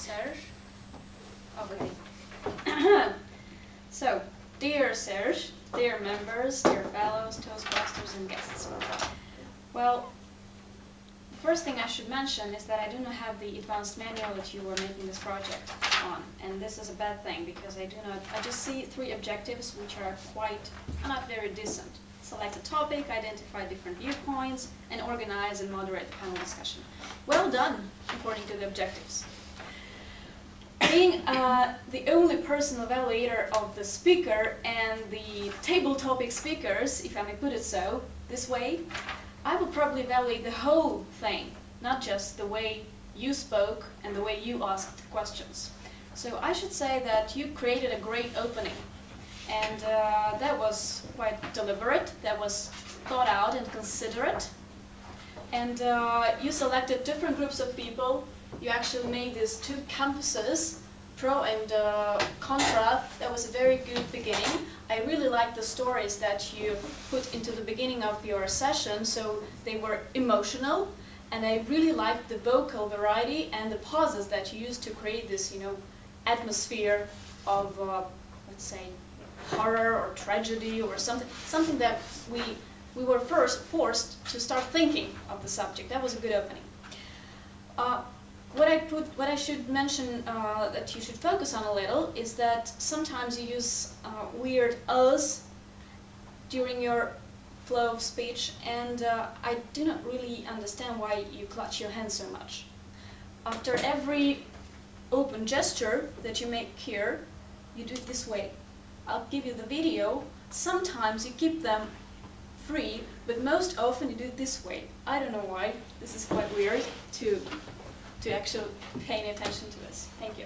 Serge. Okay. So, dear Serge, dear members, dear fellows, Toastbusters and guests. Well, the first thing I should mention is that I do not have the advanced manual that you were making this project on. And this is a bad thing because I just see 3 objectives which are not very decent. Select a topic, identify different viewpoints, and organize and moderate the panel discussion. Well done, according to the objectives. Being the only personal evaluator of the speaker and the table topic speakers, if I may put it so, this way, I will probably evaluate the whole thing, not just the way you spoke and the way you asked questions. So I should say that you created a great opening. And that was quite deliberate, that was thought out and considerate. And you selected different groups of people. You actually made these 2 campuses, pro and contra. That was a very good beginning. I really liked the stories that you put into the beginning of your session, so they were emotional. And I really liked the vocal variety and the pauses that you used to create this, atmosphere of, let's say, horror or tragedy or something that we were first forced to start thinking of the subject. That was a good opening. What I should mention that you should focus on a little is that sometimes you use weird "us" during your flow of speech, and I do not really understand why you clutch your hands so much. After every open gesture that you make here, you do it this way. I'll give you the video. Sometimes you keep them free, but most often you do it this way. I don't know why. This is quite weird to actually pay attention to this. Thank you.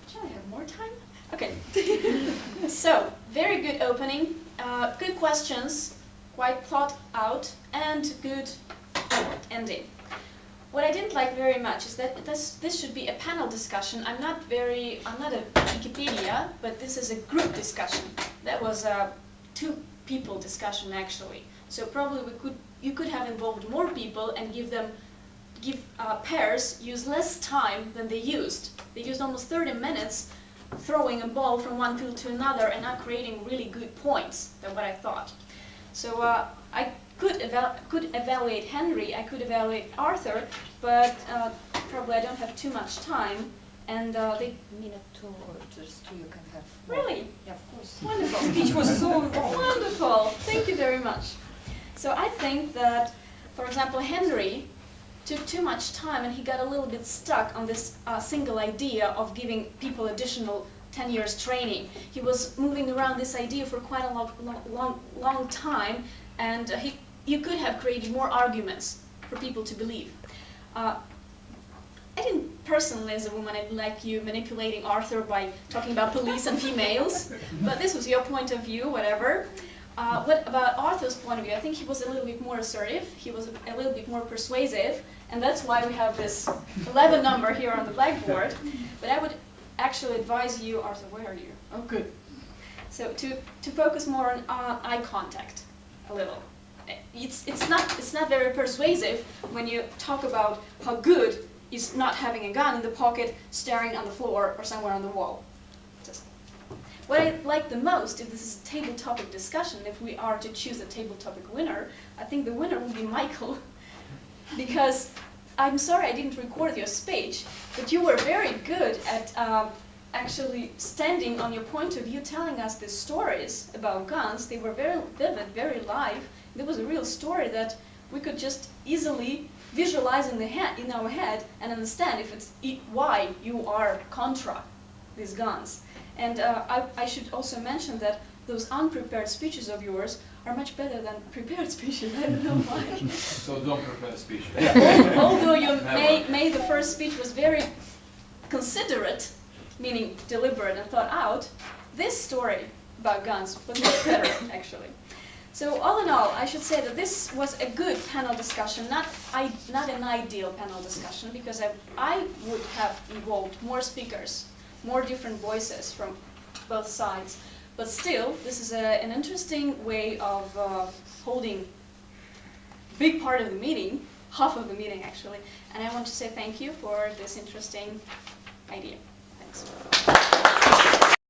Should I have more time? Okay. So, very good opening, good questions, quite thought out, and good ending. What I didn't like very much is that this should be a panel discussion. I'm not a Wikipedia, but this is a group discussion. That was a 2-people discussion actually. So probably you could have involved more people and give pairs use less time than they used. They used almost 30 minutes throwing a ball from one field to another and not creating really good points. That's what I thought. So I could evaluate Henry, I could evaluate Arthur, but probably I don't have too much time. And they minute 2 or just 2 you can have. Really? Yeah, of course. Wonderful. Speech was so long. Wonderful. Thank you very much. So I think that, for example, Henry took too much time and he got a little bit stuck on this single idea of giving people additional 10 years training. He was moving around this idea for quite a long time, and you could have created more arguments for people to believe. I didn't personally, as a woman, I didn't like you manipulating Arthur by talking about police and females, but this was your point of view, whatever. What about Arthur's point of view? I think he was a little bit more assertive, he was a little bit more persuasive, and that's why we have this 11 number here on the blackboard. But I would actually advise you, Arthur, where are you? Oh, good. So to focus more on eye contact a little. It's not very persuasive when you talk about how good is not having a gun in the pocket, staring on the floor or somewhere on the wall. What I like the most, if this is a table topic discussion, if we are to choose a table topic winner, I think the winner would be Michael. Because, I'm sorry I didn't record your speech, but you were very good at actually standing on your point of view, telling us these stories about guns. They were very vivid, very live. There was a real story that we could just easily visualize in our head and understand why you are contra these guns. And I should also mention that those unprepared speeches of yours are much better than prepared speeches. I don't know why. So don't prepare a speech. Although you made the first speech was very considerate, meaning deliberate and thought out, this story about guns was much better, actually. So all in all, I should say that this was a good panel discussion, not an ideal panel discussion, because I would have involved more speakers, more different voices from both sides. But still, this is an interesting way of holding a big part of the meeting. half of the meeting actually. And I want to say thank you for this interesting idea. Thanks.